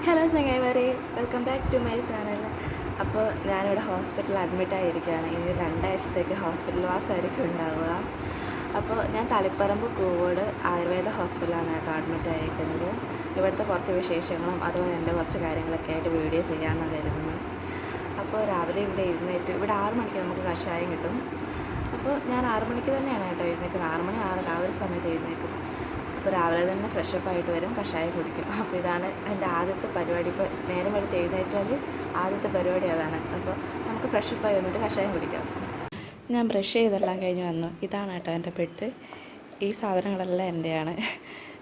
Hello ചങ്ങായിമാരെ, welcome back to my channel. അപ്പോൾ ഞാനിവിടെ ഹോസ്പിറ്റലിൽ അഡ്മിറ്റായിരിക്കുകയാണ്. ഇനി 2 ആഴ്ചത്തേക്ക് ഹോസ്പിറ്റൽ വാസമായിരിക്കും ഉണ്ടാവുക. അപ്പോൾ ഞാൻ തളിപ്പറമ്പ് കൂവോട് ആയുർവേദ ഹോസ്പിറ്റലാണ് കേട്ടോ അഡ്മിറ്റായിരിക്കുന്നത്. ഇവിടുത്തെ കുറച്ച് വിശേഷങ്ങളും അതുപോലെ എൻ്റെ കുറച്ച് കാര്യങ്ങളൊക്കെ ആയിട്ട് വീഡിയോ ചെയ്യാമെന്നാണ് കരുതുന്നത്. അപ്പോൾ രാവിലെ ഇവിടെ എഴുന്നേറ്റ് ഇവിടെ 6 മണിക്ക് നമുക്ക് കഷായം കിട്ടും. അപ്പോൾ ഞാൻ 6 മണിക്ക് തന്നെയാണ് കേട്ടോ എഴുന്നേൽക്കുന്നത്. 6 മണി 6 ആ ഒരു സമയത്ത് എഴുന്നേൽക്കും. അപ്പോൾ രാവിലെ തന്നെ ഫ്രഷപ്പായിട്ട് വരും, കഷായം കുടിക്കും. അപ്പോൾ ഇതാണ് എൻ്റെ ആദ്യത്തെ പരിപാടി. ഇപ്പോൾ നേരം വെളുത്ത് എഴുന്നേറ്റാൽ ആദ്യത്തെ പരിപാടി അതാണ്. അപ്പോൾ നമുക്ക് ഫ്രഷപ്പായി വന്നിട്ട് കഷായം കുടിക്കാം. ഞാൻ ബ്രഷ് ചെയ്തെല്ലാം കഴിഞ്ഞ് വന്നു. ഇതാണ് കേട്ടോ എൻ്റെ ബെഡ്. ഈ സാധനങ്ങളെല്ലാം എൻ്റെയാണ്.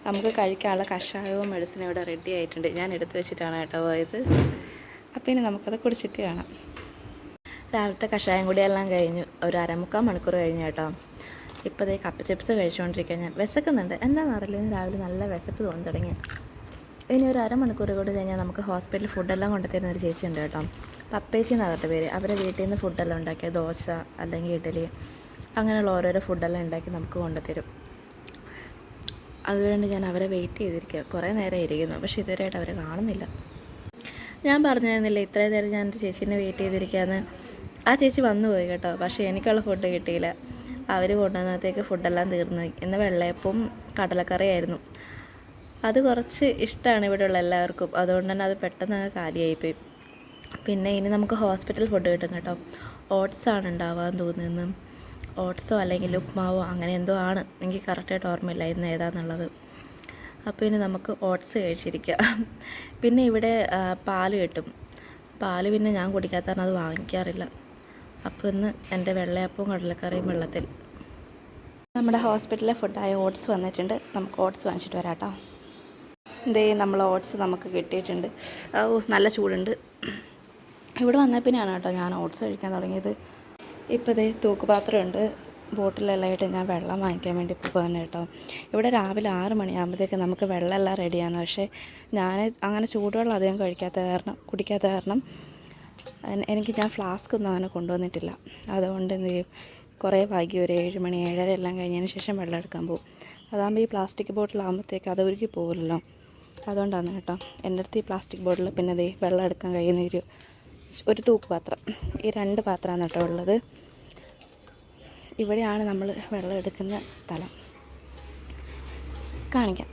നമുക്ക് കഴിക്കാനുള്ള കഷായവും മെഡിസിനും ഇവിടെ റെഡി ആയിട്ടുണ്ട്. ഞാൻ എടുത്ത് വെച്ചിട്ടാണ് കേട്ടോ പോയത്. അപ്പോൾ ഇനി നമുക്കത് കുടിച്ചിട്ട് കാണാം. രാവിലത്തെ കഷായം കൂടിയെല്ലാം കഴിഞ്ഞു. ഒരു 3/4 മണിക്കൂർ കഴിഞ്ഞു കേട്ടോ. ഇപ്പോൾ ദേ കപ്പ ചിപ്സ് കഴിച്ചുകൊണ്ടിരിക്കുക. ഞാൻ വിശക്കുന്നുണ്ട്, എന്താണെന്നറിയില്ല, ഇന്ന് രാവിലെ നല്ല വിശപ്പ് തോന്നി തുടങ്ങി. ഇനി ഒരു 1/2 മണിക്കൂർ കൂടി കഴിഞ്ഞാൽ നമുക്ക് ഹോസ്പിറ്റലിൽ ഫുഡെല്ലാം കൊണ്ടുതരുന്ന ഒരു ചേച്ചി ഉണ്ട് കേട്ടോ. പപ്പേച്ചി എന്നവരുടെ പേര്. അവരെ വീട്ടിൽ നിന്ന് ഫുഡെല്ലാം ഉണ്ടാക്കിയ ദോശ അല്ലെങ്കിൽ ഇഡലി അങ്ങനെയുള്ള ഓരോരോ ഫുഡെല്ലാം ഉണ്ടാക്കി നമുക്ക് കൊണ്ടുതരും. അതുകൊണ്ട് ഞാൻ അവരെ വെയിറ്റ് ചെയ്തിരിക്കുക. കുറേ നേരം ഇരിക്കുന്നു, പക്ഷേ ഇതുവരെയായിട്ട് അവരെ കാണുന്നില്ല. ഞാൻ പറഞ്ഞിരുന്നില്ല ഇത്രയും നേരം ഞാൻ എൻ്റെ ചേച്ചീനെ വെയിറ്റ് ചെയ്തിരിക്കുകയെന്ന്. ആ ചേച്ചി വന്നു പോയി കേട്ടോ, പക്ഷേ എനിക്കുള്ള ഫുഡ് കിട്ടിയില്ല. അവർ കൊണ്ടുവന്നത്തേക്ക് ഫുഡെല്ലാം തീർന്നു. ഇന്ന് വെള്ളയപ്പവും കടലക്കറിയായിരുന്നു. അത് കുറച്ച് ഇഷ്ടമാണ് ഇവിടെയുള്ള എല്ലാവർക്കും, അതുകൊണ്ട് തന്നെ അത് പെട്ടെന്ന് അങ്ങ് കാലിയായിപ്പോയി. പിന്നെ ഇനി നമുക്ക് ഹോസ്പിറ്റൽ ഫുഡ് കിട്ടും കേട്ടോ. ഓട്സാണ് ഉണ്ടാവാൻ തോന്നുന്നു. ഓട്സോ അല്ലെങ്കിൽ ഉപ്മാവോ അങ്ങനെ എന്തോ ആണ്, എനിക്ക് കറക്റ്റായിട്ട് ഓർമ്മയില്ല ഇന്ന് ഏതാണെന്നുള്ളത്. അപ്പോൾ ഇനി നമുക്ക് ഓട്സ് കഴിച്ചിരിക്കുക. പിന്നെ ഇവിടെ പാല് കിട്ടും. പാല് പിന്നെ ഞാൻ കുടിക്കാത്ത കാരണം അത് വാങ്ങിക്കാറില്ല. അപ്പോൾ ഇന്ന് എൻ്റെ വെള്ളയപ്പവും കടലക്കറിയും വെള്ളത്തിൽ. നമ്മുടെ ഹോസ്പിറ്റലിലെ ഫുഡായ ഓട്സ് വന്നിട്ടുണ്ട്. നമുക്ക് ഓട്സ് വാങ്ങിച്ചിട്ട് വരാം കേട്ടോ. ഇതേ നമ്മൾ ഓട്സ് നമുക്ക് കിട്ടിയിട്ടുണ്ട്. നല്ല ചൂടുണ്ട്. ഇവിടെ വന്ന പിന്നെയാണ് കേട്ടോ ഞാൻ ഓട്സ് കഴിക്കാൻ തുടങ്ങിയത്. ഇപ്പോൾ ഇതേ തൂക്കുപാത്രമുണ്ട്. ബോട്ടിലെല്ലാം ആയിട്ട് ഞാൻ വെള്ളം വാങ്ങിക്കാൻ വേണ്ടി പോകാൻ കേട്ടോ. ഇവിടെ രാവിലെ 6 മണിയാകുമ്പോഴത്തേക്ക് നമുക്ക് വെള്ളമെല്ലാം റെഡിയാണ്. പക്ഷേ ഞാൻ അങ്ങനെ ചൂടുവെള്ളം അധികം കുടിക്കാത്ത കാരണം ഞാൻ ഫ്ലാസ്ക് ഒന്നും അങ്ങനെ കൊണ്ടുവന്നിട്ടില്ല. അതുകൊണ്ട് എന്ത് ചെയ്യും, കുറേ വൈകി ഒരു 7 മണി 7:30 എല്ലാം കഴിഞ്ഞതിന് ശേഷം വെള്ളം എടുക്കാൻ പോകും. അതാകുമ്പോൾ ഈ പ്ലാസ്റ്റിക് ബോട്ടിലാകുമ്പോഴത്തേക്ക് അത് ഉരുകി പോകില്ലല്ലോ. അതുകൊണ്ടാണ് കേട്ടോ എൻ്റെ അടുത്ത് ഈ പ്ലാസ്റ്റിക് ബോട്ടിൽ പിന്നെ വെള്ളം എടുക്കാൻ കഴിയുന്ന ഒരു തൂക്കുപാത്രം. ഈ 2 പാത്രമാണ് കേട്ടോ ഉള്ളത്. ഇവിടെയാണ് നമ്മൾ വെള്ളം എടുക്കുന്ന സ്ഥലം. കാണിക്കാം.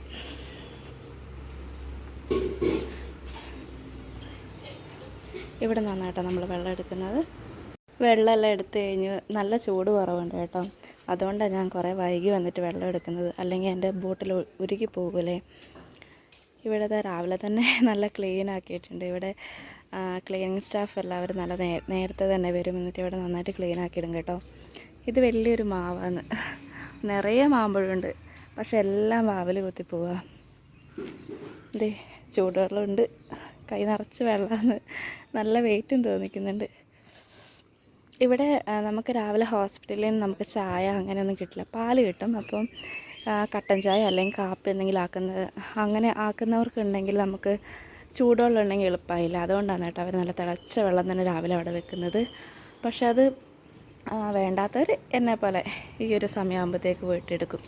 ഇവിടെ നിന്നാണ് കേട്ടോ നമ്മൾ വെള്ളം എടുക്കുന്നത്. വെള്ളമെല്ലാം എടുത്തു കഴിഞ്ഞ് നല്ല ചൂട് കുറവുണ്ട് കേട്ടോ. അതുകൊണ്ടാണ് ഞാൻ കുറേ വൈകി വന്നിട്ട് വെള്ളം എടുക്കുന്നത്. അല്ലെങ്കിൽ എൻ്റെ ബോട്ടിൽ ഉരുകി പോകൂലേ. ഇവിടുത്തെ രാവിലെ തന്നെ നല്ല ക്ലീൻ ആക്കിയിട്ടുണ്ട്. ഇവിടെ ക്ലീനിങ് സ്റ്റാഫ് എല്ലാവരും നല്ല നേരത്തെ തന്നെ വരും. എന്നിട്ട് ഇവിടെ നന്നായിട്ട് ക്ലീൻ ആക്കിയിടും കേട്ടോ. ഇത് വലിയൊരു മാവാണ്. നിറയെ മാമ്പഴമുണ്ട്, പക്ഷെ എല്ലാം വാവൽ കുത്തിപ്പോവുക. ഇതേ ചൂടുവെള്ളമുണ്ട്, കൈ നിറച്ച് വെള്ളമാണ്. നല്ല വെയിറ്റും തോന്നിക്കുന്നുണ്ട്. ഇവിടെ നമുക്ക് രാവിലെ ഹോസ്പിറ്റലിൽ നിന്ന് നമുക്ക് ചായ അങ്ങനെയൊന്നും കിട്ടില്ല. പാല് കിട്ടും. അപ്പം കട്ടൻ ചായ അല്ലെങ്കിൽ കാപ്പി എന്തെങ്കിലും അങ്ങനെ ആക്കുന്നവർക്കുണ്ടെങ്കിൽ നമുക്ക് ചൂടുവെള്ളം ഉണ്ടെങ്കിൽ എളുപ്പമായില്ല. അതുകൊണ്ടാണ് കേട്ടോ അവർ നല്ല തിളച്ച വെള്ളം തന്നെ രാവിലെ അവിടെ വെക്കുന്നത്. പക്ഷെ അത് വേണ്ടാത്തവർ എന്നെ പോലെ ഈ ഒരു സമയമാകുമ്പോഴത്തേക്ക് വീട്ടെടുക്കും.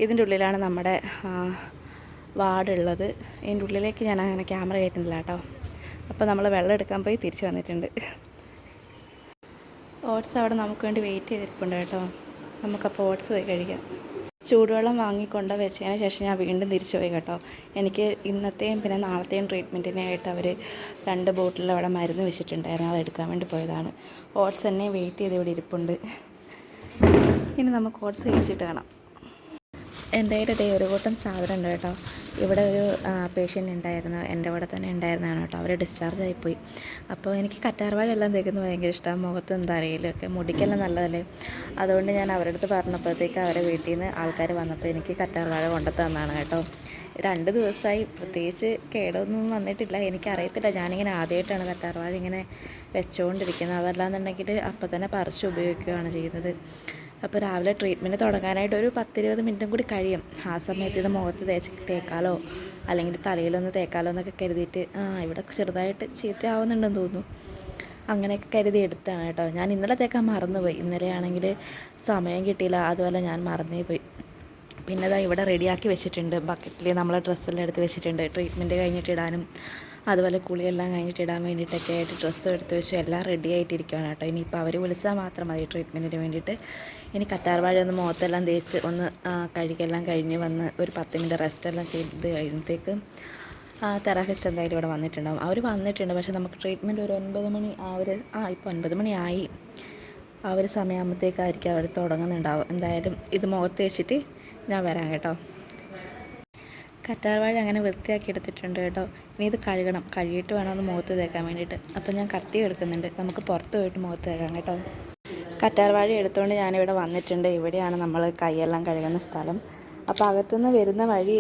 ഇതിൻ്റെ ഉള്ളിലാണ് നമ്മുടെ വാർഡുള്ളത്. ഇതിൻ്റെ ഉള്ളിലേക്ക് ഞാൻ അങ്ങനെ ക്യാമറ കയറ്റുന്നില്ല കേട്ടോ. അപ്പോൾ നമ്മൾ വെള്ളം എടുക്കാൻ പോയി തിരിച്ച് വന്നിട്ടുണ്ട്. ഓട്സ് അവിടെ നമുക്ക് വേണ്ടി വെയിറ്റ് ചെയ്തിരിപ്പുണ്ട് കേട്ടോ. നമുക്കപ്പോൾ ഓട്സ് പോയി കഴിക്കാം. ചൂടുവെള്ളം വാങ്ങിക്കൊണ്ട് വെച്ചതിന് ശേഷം ഞാൻ വീണ്ടും തിരിച്ചു പോയി കേട്ടോ. എനിക്ക് ഇന്നത്തെയും പിന്നെ നാളത്തെയും ട്രീറ്റ്മെൻറ്റിനായിട്ട് അവർ 2 ബോട്ടിൽ അവിടെ മരുന്ന് വെച്ചിട്ടുണ്ടായിരുന്നു. അത് എടുക്കാൻ വേണ്ടി പോയതാണ്. ഓട്സ് തന്നെ വെയിറ്റ് ചെയ്ത് ഇവിടെ ഇരിപ്പുണ്ട്. ഇനി നമുക്ക് ഓട്സ് കഴിച്ചിട്ട് കാണാം. എൻ്റെ കയ്യിൽ ഒരു കൂട്ടം സാധനം ഉണ്ട് കേട്ടോ. ഇവിടെ ഒരു പേഷ്യൻ്റ് ഉണ്ടായിരുന്നു, എൻ്റെ കൂടെ തന്നെ ഉണ്ടായിരുന്നതാണ് കേട്ടോ. അവർ ഡിസ്ചാർജ് ആയിപ്പോയി. അപ്പോൾ എനിക്ക് കറ്റാർവാഴയെല്ലാം തേക്കുന്നത് ഭയങ്കര ഇഷ്ടമാണ്. മുഖത്തും തലയിലൊക്കെ മുടിക്കെല്ലാം നല്ലതല്ലേ. അതുകൊണ്ട് ഞാൻ അവരുടെ അടുത്ത് പറഞ്ഞപ്പോഴത്തേക്ക് അവരെ വീട്ടിൽ നിന്ന് ആൾക്കാർ വന്നപ്പോൾ എനിക്ക് കറ്റാർവാഴ കൊണ്ടുത്തന്നാണ് കേട്ടോ. 2 ദിവസമായി, പ്രത്യേകിച്ച് കേടൊന്നും വന്നിട്ടില്ല. എനിക്കറിയത്തില്ല, ഞാനിങ്ങനെ ആദ്യമായിട്ടാണ് കറ്റാർവാഴ ഇങ്ങനെ വെച്ചുകൊണ്ടിരിക്കുന്നത്. അതല്ലാന്നുണ്ടെങ്കിൽ അപ്പം തന്നെ പറിച്ച് ഉപയോഗിക്കുകയാണ് ചെയ്യുന്നത്. അപ്പോൾ രാവിലെ ട്രീറ്റ്മെൻറ്റ് തുടങ്ങാനായിട്ട് ഒരു 10-20 മിനിറ്റും കൂടി കഴിയും. ആ സമയത്ത് ഇത് മുഖത്ത് തേക്കാലോ അല്ലെങ്കിൽ തലയിലൊന്ന് തേക്കാലോ എന്നൊക്കെ കരുതിയിട്ട് ഇവിടെ ചെറുതായിട്ട് ചീത്തയാവുന്നുണ്ടെന്ന് തോന്നുന്നു. അങ്ങനെയൊക്കെ കരുതി എടുത്താണ് കേട്ടോ. ഞാൻ ഇന്നലെ തേക്കാൻ മറന്നുപോയി. ഇന്നലെയാണെങ്കിൽ സമയം കിട്ടിയില്ല, അതുപോലെ ഞാൻ മറന്നേ പോയി. പിന്നെ ഇതാ ഇവിടെ റെഡിയാക്കി വെച്ചിട്ടുണ്ട്. ബക്കറ്റിൽ നമ്മളെ ഡ്രസ്സെല്ലാം എടുത്ത് വെച്ചിട്ടുണ്ട്. ട്രീറ്റ്മെൻറ്റ് കഴിഞ്ഞിട്ട് ഇടാനും അതുപോലെ കുളിയെല്ലാം കഴിഞ്ഞിട്ട് ഇടാൻ വേണ്ടിയിട്ടൊക്കെ ആയിട്ട് ഡ്രസ്സ് എടുത്ത് വെച്ച് എല്ലാം റെഡി ആയിട്ടിരിക്കുകയാണ് കേട്ടോ. ഇനിയിപ്പോൾ അവർ വിളിച്ചാൽ മാത്രം മതി ട്രീറ്റ്മെൻറ്റിന് വേണ്ടിയിട്ട്. ഇനി കറ്റാർവാഴ ഒന്ന് മുഖത്തെല്ലാം തേച്ച് ഒന്ന് കഴുകെല്ലാം കഴിഞ്ഞ് വന്ന് ഒരു 10 മിനിറ്റ് റെസ്റ്റെല്ലാം ചെയ്ത് കഴിയുമ്പോഴത്തേക്ക് തെറാപ്പിസ്റ്റ് എന്തായാലും ഇവിടെ വന്നിട്ടുണ്ടാവും. അവർ വന്നിട്ടുണ്ട്, പക്ഷേ നമുക്ക് ട്രീറ്റ്മെൻറ്റ് ഒരു 9 മണി ഇപ്പോൾ 9 മണി ആയി. ആ ഒരു സമയമാകുമ്പോഴത്തേക്കായിരിക്കും അവർ തുടങ്ങുന്നുണ്ടാവും. എന്തായാലും ഇത് മുഖത്ത് വെച്ചിട്ട് ഞാൻ വരാം കേട്ടോ. കറ്റാർവാഴ അങ്ങനെ വൃത്തിയാക്കി എടുത്തിട്ടുണ്ട് കേട്ടോ. ഇനി ഇത് കഴുകണം, കഴുകിയിട്ട് വേണം ഒന്ന് മുഖത്ത് തേക്കാൻ വേണ്ടിയിട്ട്. അപ്പോൾ ഞാൻ കത്തി എടുക്കുന്നുണ്ട്, നമുക്ക് പുറത്ത് പോയിട്ട് മുഖത്ത് തേക്കാം കേട്ടോ. കറ്റാർവാഴ എടുത്തുകൊണ്ട് ഞാനിവിടെ വന്നിട്ടുണ്ട്. ഇവിടെയാണ് നമ്മൾ കൈയെല്ലാം കഴുകുന്ന സ്ഥലം. അപ്പോൾ അകത്തുനിന്ന് വരുന്ന വഴി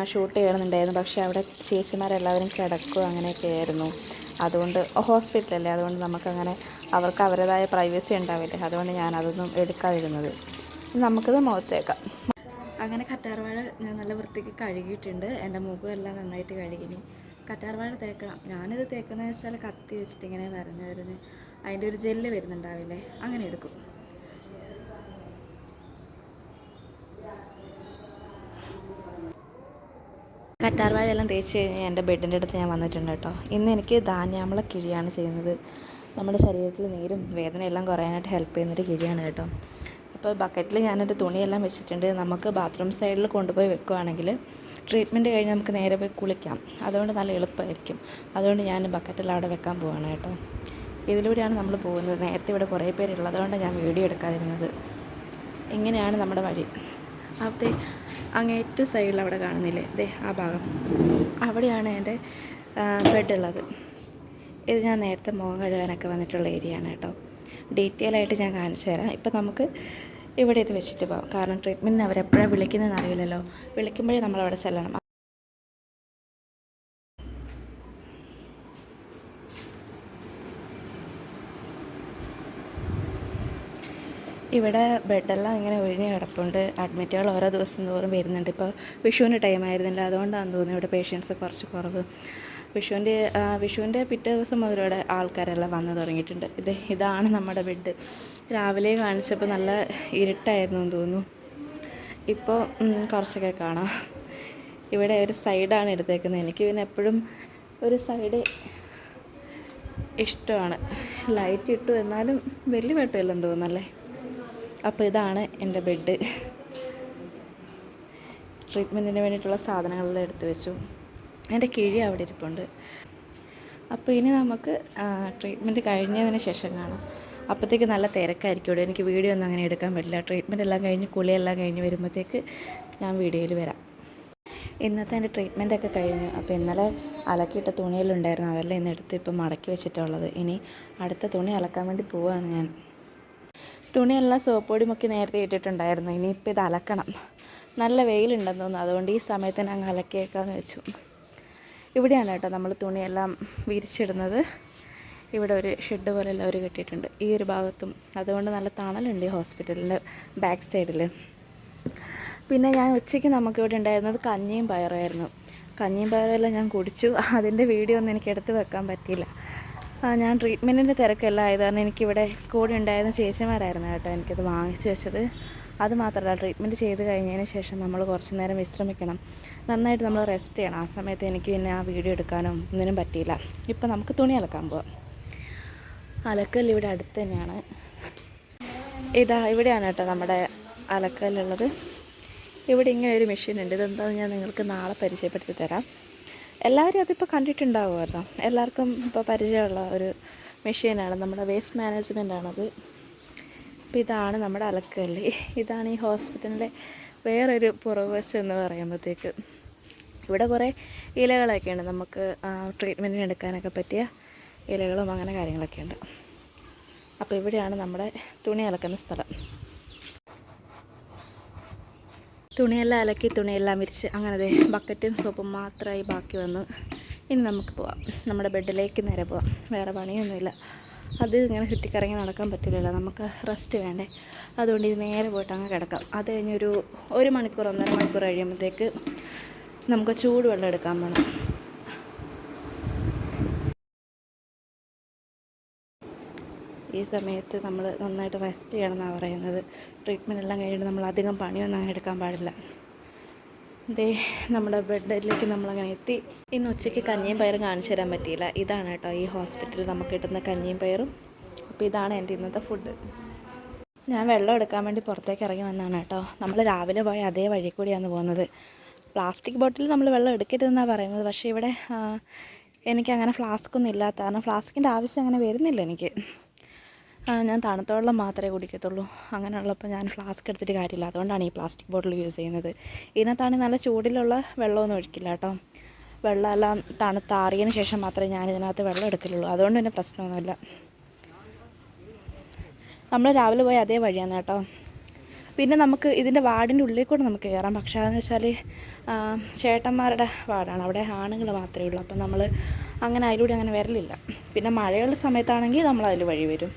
ഷൂട്ട് ചെയ്യണമെന്നുണ്ടായിരുന്നു, പക്ഷേ അവിടെ ചേച്ചിമാരെല്ലാവരും കിടക്കും അങ്ങനെയൊക്കെ ആയിരുന്നു. അതുകൊണ്ട് ഹോസ്പിറ്റലല്ലേ, അതുകൊണ്ട് നമുക്കങ്ങനെ അവർക്ക് അവരുടേതായ പ്രൈവസി ഉണ്ടാവില്ലേ, അതുകൊണ്ട് ഞാൻ അതൊന്നും എടുക്കാതിരുന്നത്. നമുക്കത് മുഖത്തേക്കാം. അങ്ങനെ കറ്റാർവാഴ ഞാൻ നല്ല വൃത്തിക്ക് കഴുകിയിട്ടുണ്ട്. എൻ്റെ മുഖമെല്ലാം നന്നായിട്ട് കഴുകിനി. കറ്റാർവാഴ തേക്കണം. ഞാനിത് തേക്കുന്നതെന്ന് വെച്ചാൽ കത്തി വെച്ചിട്ട് ഇങ്ങനെ വരഞ്ഞ് അതിൻ്റെ ഒരു ജെല്ല് വരുന്നുണ്ടാവില്ലേ, അങ്ങനെ എടുക്കും. കറ്റാർവാഴയെല്ലാം തേച്ച് കഴിഞ്ഞ് എൻ്റെ ബെഡിൻ്റെ അടുത്ത് ഞാൻ വന്നിട്ടുണ്ട് കേട്ടോ. ഇന്ന് എനിക്ക് ധാന്യാമ്പള കിഴിയാണ് ചെയ്യുന്നത്. നമ്മുടെ ശരീരത്തിൽ നീരും വേദനയെല്ലാം കുറയാനായിട്ട് ഹെൽപ്പ് ചെയ്യുന്നൊരു കിഴിയാണ് കേട്ടോ. അപ്പോൾ ബക്കറ്റിൽ ഞാനെൻ്റെ തുണിയെല്ലാം വെച്ചിട്ടുണ്ട്. നമുക്ക് ബാത്റൂം സൈഡിൽ കൊണ്ടുപോയി വെക്കുകയാണെങ്കിൽ ട്രീറ്റ്മെൻറ്റ് കഴിഞ്ഞ് നമുക്ക് നേരെ പോയി കുളിക്കാം. അതുകൊണ്ട് നല്ല എളുപ്പമായിരിക്കും. അതുകൊണ്ട് ഞാൻ ബക്കറ്റിൽ അവിടെ വെക്കാൻ പോവാണ് കേട്ടോ. ഇതിലൂടെയാണ് നമ്മൾ പോകുന്നത്. നേരത്തെ ഇവിടെ കുറേ പേരുള്ളതുകൊണ്ട് ഞാൻ വീഡിയോ എടുക്കാതിരുന്നത്. ഇങ്ങനെയാണ് നമ്മുടെ വഴി. അവിടെ അങ്ങേറ്റ സൈഡിൽ അവിടെ കാണുന്നില്ലേ, ദേ ആ ഭാഗം, അവിടെയാണ് എൻ്റെ ബെഡുള്ളത്. ഇത് ഞാൻ നേരത്തെ മുഖം കഴുകാനൊക്കെ വന്നിട്ടുള്ള ഏരിയയാണ് കേട്ടോ. ഡീറ്റെയിൽ ആയിട്ട് ഞാൻ കാണിച്ചു തരാം. ഇപ്പം നമുക്ക് ഇവിടെ ഇത് വെച്ചിട്ട് പോകാം. കാരണം ട്രീറ്റ്മെൻറ്റിന് അവരെപ്പോഴാണ് വിളിക്കുന്നതെന്ന് അറിയില്ലല്ലോ. വിളിക്കുമ്പോഴേ നമ്മളവിടെ ചെല്ലണം. ഇവിടെ ബെഡെല്ലാം ഇങ്ങനെ ഒഴിഞ്ഞ് കിടപ്പുണ്ട്. അഡ്മിറ്റുകൾ ഓരോ ദിവസം തോറും വരുന്നുണ്ട്. ഇപ്പോൾ വിഷുവിന് ടൈം ആയിരുന്നില്ല, അതുകൊണ്ടാണെന്ന് തോന്നുന്നു ഇവിടെ പേഷ്യൻസ് കുറച്ച് കുറവ്. വിഷുവിൻ്റെ പിറ്റേ ദിവസം മുതൽ ഇവിടെ ആൾക്കാരെല്ലാം വന്ന് തുടങ്ങിയിട്ടുണ്ട്. ഇതാണ് നമ്മുടെ ബെഡ്. രാവിലെ കാണിച്ചപ്പോൾ നല്ല ഇരുട്ടായിരുന്നു എന്ന് തോന്നുന്നു. ഇപ്പോൾ കുറച്ചൊക്കെ കാണാം. ഇവിടെ ഒരു സൈഡാണ് എടുത്തേക്കുന്നത്. എനിക്ക് പിന്നെ എപ്പോഴും ഒരു സൈഡ് ഇഷ്ടമാണ്. ലൈറ്റ് ഇട്ടു എന്നാലും വലിയ വെട്ടമില്ലെന്ന് തോന്നുന്നല്ലേ. അപ്പോൾ ഇതാണ് എൻ്റെ ബെഡ്. ട്രീറ്റ്മെൻറ്റിന് വേണ്ടിയിട്ടുള്ള സാധനങ്ങളെല്ലാം എടുത്തു വെച്ചു. എൻ്റെ കിഴി അവിടെ ഇരിപ്പുണ്ട്. അപ്പോൾ ഇനി നമുക്ക് ട്രീറ്റ്മെൻറ്റ് കഴിഞ്ഞതിന് ശേഷം കാണാം. അപ്പോഴത്തേക്ക് നല്ല തിരക്കായിരിക്കും ഇവിടെ. എനിക്ക് വീഡിയോ ഒന്നും അങ്ങനെ എടുക്കാൻ പറ്റില്ല. ട്രീറ്റ്മെൻറ്റ് എല്ലാം കഴിഞ്ഞ് കുളിയെല്ലാം കഴിഞ്ഞ് വരുമ്പോഴത്തേക്ക് ഞാൻ വീഡിയോയിൽ വരാം. ഇന്നത്തെ എൻ്റെ ട്രീറ്റ്മെൻറ്റൊക്കെ കഴിഞ്ഞു. അപ്പോൾ ഇന്നലെ അലക്കിയിട്ട തുണിയെല്ലാം ഉണ്ടായിരുന്നു, അതെല്ലാം ഇന്ന് എടുത്ത് ഇപ്പോൾ മടക്കി വെച്ചിട്ടുള്ളത്. ഇനി അടുത്ത തുണി അലക്കാൻ വേണ്ടി പോവുകയാണ് ഞാൻ. തുണിയെല്ലാം സോപ്പ് പൊടി മുക്കി നേരത്തെ ഇട്ടിട്ടുണ്ടായിരുന്നു. ഇനിയിപ്പോൾ ഇത് അലക്കണം. നല്ല വെയിലുണ്ടെന്ന് തോന്നുന്നു, അതുകൊണ്ട് ഈ സമയത്ത് ഞാൻ അലക്കിയേക്കാമെന്ന് വെച്ചു. ഇവിടെയാണ് കേട്ടോ നമ്മൾ തുണിയെല്ലാം വിരിച്ചിടുന്നത്. ഇവിടെ ഒരു ഷെഡ് പോലെ എല്ലാവരും കെട്ടിയിട്ടുണ്ട് ഈ ഒരു ഭാഗത്തും. അതുകൊണ്ട് നല്ല തണലുണ്ട് ഈ ഹോസ്പിറ്റലിൻ്റെ ബാക്ക് സൈഡിൽ. പിന്നെ ഞാൻ ഉച്ചയ്ക്ക് നമുക്കിവിടെ ഉണ്ടായിരുന്നത് കഞ്ഞിയും പയറുമായിരുന്നു. കഞ്ഞിയും പയറുമെല്ലാം ഞാൻ കുടിച്ചു. അതിൻ്റെ വീഡിയോ ഒന്നും എനിക്ക് എടുത്ത് വെക്കാൻ പറ്റിയില്ല. ഞാൻ ട്രീറ്റ്മെൻറ്റിൻ്റെ തിരക്കെല്ലാം ആയത് കാരണം എനിക്കിവിടെ കൂടെ ഉണ്ടായിരുന്ന ചേച്ചിമാരായിരുന്നു കേട്ടോ എനിക്കത് വാങ്ങിച്ചു വെച്ചത്. അത് മാത്രമല്ല, ട്രീറ്റ്മെൻറ്റ് ചെയ്ത് കഴിഞ്ഞതിന് ശേഷം നമ്മൾ കുറച്ച് നേരം വിശ്രമിക്കണം, നന്നായിട്ട് നമ്മൾ റെസ്റ്റ് ചെയ്യണം. ആ സമയത്ത് എനിക്ക് പിന്നെ ആ വീഡിയോ എടുക്കാനോ ഒന്നിനും പറ്റിയില്ല. ഇപ്പം നമുക്ക് തുണി അലക്കാൻ പോവാം. അലക്കല്ല് ഇവിടെ അടുത്ത് തന്നെയാണ്. ഇവിടെയാണ് കേട്ടോ നമ്മുടെ അലക്കല്ലുള്ളത്. ഇവിടെ ഇങ്ങനെ ഒരു മെഷീൻ ഉണ്ട്. ഇതെന്താണെന്ന് ഞാൻ നിങ്ങൾക്ക് നാളെ പരിചയപ്പെടുത്തി തരാം. എല്ലാവരും അതിപ്പോൾ കണ്ടിട്ടുണ്ടാവുമല്ലോ. എല്ലാവർക്കും ഇപ്പോൾ പരിചയമുള്ള ഒരു മെഷീനാണ്. നമ്മുടെ വേസ്റ്റ് മാനേജ്മെൻറ്റാണത്. അപ്പോൾ ഇതാണ് നമ്മുടെ അലക്കല്ല്. ഇതാണ് ഈ ഹോസ്പിറ്റലിലെ വേറൊരു പുറകുവശം എന്ന് പറയുമ്പോഴത്തേക്ക്. ഇവിടെ കുറേ ഇലകളൊക്കെ ഉണ്ട്, നമുക്ക് ട്രീറ്റ്മെൻറ്റിന് എടുക്കാനൊക്കെ പറ്റിയ ഇലകളും അങ്ങനെ കാര്യങ്ങളൊക്കെ ഉണ്ട്. അപ്പോൾ ഇവിടെയാണ് നമ്മുടെ തുണി അലക്കുന്ന സ്ഥലം. തുണിയെല്ലാം അലക്കി തുണിയെല്ലാം വിരിച്ച് അങ്ങനെ ബക്കറ്റും സോപ്പും മാത്രമായി ബാക്കി വന്നു. ഇനി നമുക്ക് പോവാം, നമ്മുടെ ബെഡിലേക്ക് നേരെ പോവാം. വേറെ പണിയൊന്നുമില്ല. അത് ഇങ്ങനെ ചുറ്റിക്കറങ്ങി നടക്കാൻ പറ്റില്ലല്ലോ, നമുക്ക് റെസ്റ്റ് വേണ്ടേ. അതുകൊണ്ട് ഇത് നേരെ പോയിട്ട് അങ്ങ് കിടക്കാം. അത് കഴിഞ്ഞ് ഒരു മണിക്കൂർ 1.5 മണിക്കൂർ കഴിയുമ്പോഴത്തേക്ക് നമുക്ക് ചൂടുവെള്ളം എടുക്കാൻ വേണം. ഈ സമയത്ത് നമ്മൾ നന്നായിട്ട് റെസ്റ്റ് ചെയ്യണമെന്നാണ് പറയുന്നത്. ട്രീറ്റ്മെൻറ്റ് എല്ലാം കഴിഞ്ഞിട്ട് നമ്മൾ അധികം പണിയൊന്നും അങ്ങനെ എടുക്കാൻ പാടില്ല. ദേ നമ്മുടെ ബെഡിലേക്ക് നമ്മളങ്ങനെ എത്തി. ഇന്ന് ഉച്ചയ്ക്ക് കഞ്ഞിയും പയറും കാണിച്ചു തരാൻ പറ്റിയില്ല. ഇതാണ് കേട്ടോ ഈ ഹോസ്പിറ്റലിൽ നമുക്ക് കിട്ടുന്ന കഞ്ഞിയും പയറും. അപ്പോൾ ഇതാണ് എൻ്റെ ഇന്നത്തെ ഫുഡ്. ഞാൻ വെള്ളം എടുക്കാൻ വേണ്ടി പുറത്തേക്ക് ഇറങ്ങി വന്നതാണ് കേട്ടോ. നമ്മൾ രാവിലെ പോയ അതേ വഴി കൂടിയാണ് പോകുന്നത്. പ്ലാസ്റ്റിക് ബോട്ടിൽ നമ്മൾ വെള്ളം എടുക്കരുതെന്നാണ് പറയുന്നത്. പക്ഷേ ഇവിടെ എനിക്കങ്ങനെ ഫ്ലാസ്ക്കൊന്നും ഇല്ലാത്ത കാരണം ഫ്ലാസ്കിൻ്റെ ആവശ്യം അങ്ങനെ വരുന്നില്ല എനിക്ക്. ഞാൻ തണുത്ത വെള്ളം മാത്രമേ കുടിക്കത്തുള്ളൂ. അങ്ങനെയുള്ളപ്പോൾ ഞാൻ ഫ്ലാസ്ക് എടുത്തിട്ട് കാര്യമില്ല. അതുകൊണ്ടാണ് ഈ പ്ലാസ്റ്റിക് ബോട്ടിൽ യൂസ് ചെയ്യുന്നത്. ഇതിനകത്താണെങ്കിൽ നല്ല ചൂടിലുള്ള വെള്ളമൊന്നും ഒഴിക്കില്ല കേട്ടോ. വെള്ളമെല്ലാം തണുത്താറിയതിന് ശേഷം മാത്രമേ ഞാൻ ഇതിനകത്ത് വെള്ളം എടുക്കലുള്ളൂ. അതുകൊണ്ട് തന്നെ പ്രശ്നമൊന്നുമില്ല. നമ്മൾ രാവിലെ പോയ അതേ വഴിയാണ് കേട്ടോ. പിന്നെ നമുക്ക് ഇതിൻ്റെ വാർഡിൻ്റെ ഉള്ളിൽ കൂടെ നമുക്ക് കയറാം. പക്ഷേ അതെന്ന് വെച്ചാൽ ചേട്ടന്മാരുടെ വാർഡാണ്. അവിടെ ആണുങ്ങൾ മാത്രമേ ഉള്ളൂ. അപ്പം നമ്മൾ അങ്ങനെ അതിലൂടെ അങ്ങനെ വരലില്ല. പിന്നെ മഴയുള്ള സമയത്താണെങ്കിൽ നമ്മൾ അതിൽ വഴി വരും.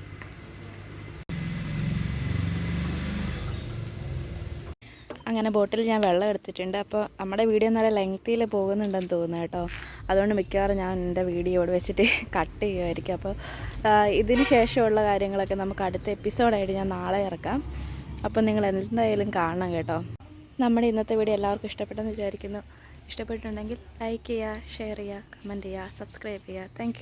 അങ്ങനെ ബോട്ടിൽ ഞാൻ വെള്ളം എടുത്തിട്ടുണ്ട്. അപ്പോൾ നമ്മുടെ വീഡിയോ നല്ല ലെങ്തിയിൽ പോകുന്നുണ്ടെന്ന് തോന്നുന്നു കേട്ടോ. അതുകൊണ്ട് മിക്കവാറും ഞാൻ എൻ്റെ വീഡിയോ ഇവിടെ വെച്ചിട്ട് കട്ട് ചെയ്യുമായിരിക്കും. അപ്പോൾ ഇതിന് ശേഷമുള്ള കാര്യങ്ങളൊക്കെ നമുക്ക് അടുത്ത എപ്പിസോഡായിട്ട് ഞാൻ നാളെ ഇറക്കാം. അപ്പോൾ നിങ്ങൾ എന്തായാലും കാണണം കേട്ടോ. നമ്മുടെ ഇന്നത്തെ വീഡിയോ എല്ലാവർക്കും ഇഷ്ടപ്പെട്ടെന്ന് വിചാരിക്കുന്നു. ഇഷ്ടപ്പെട്ടിട്ടുണ്ടെങ്കിൽ ലൈക്ക് ചെയ്യുക, ഷെയർ ചെയ്യുക, കമൻറ്റ് ചെയ്യുക, സബ്സ്ക്രൈബ് ചെയ്യുക. താങ്ക്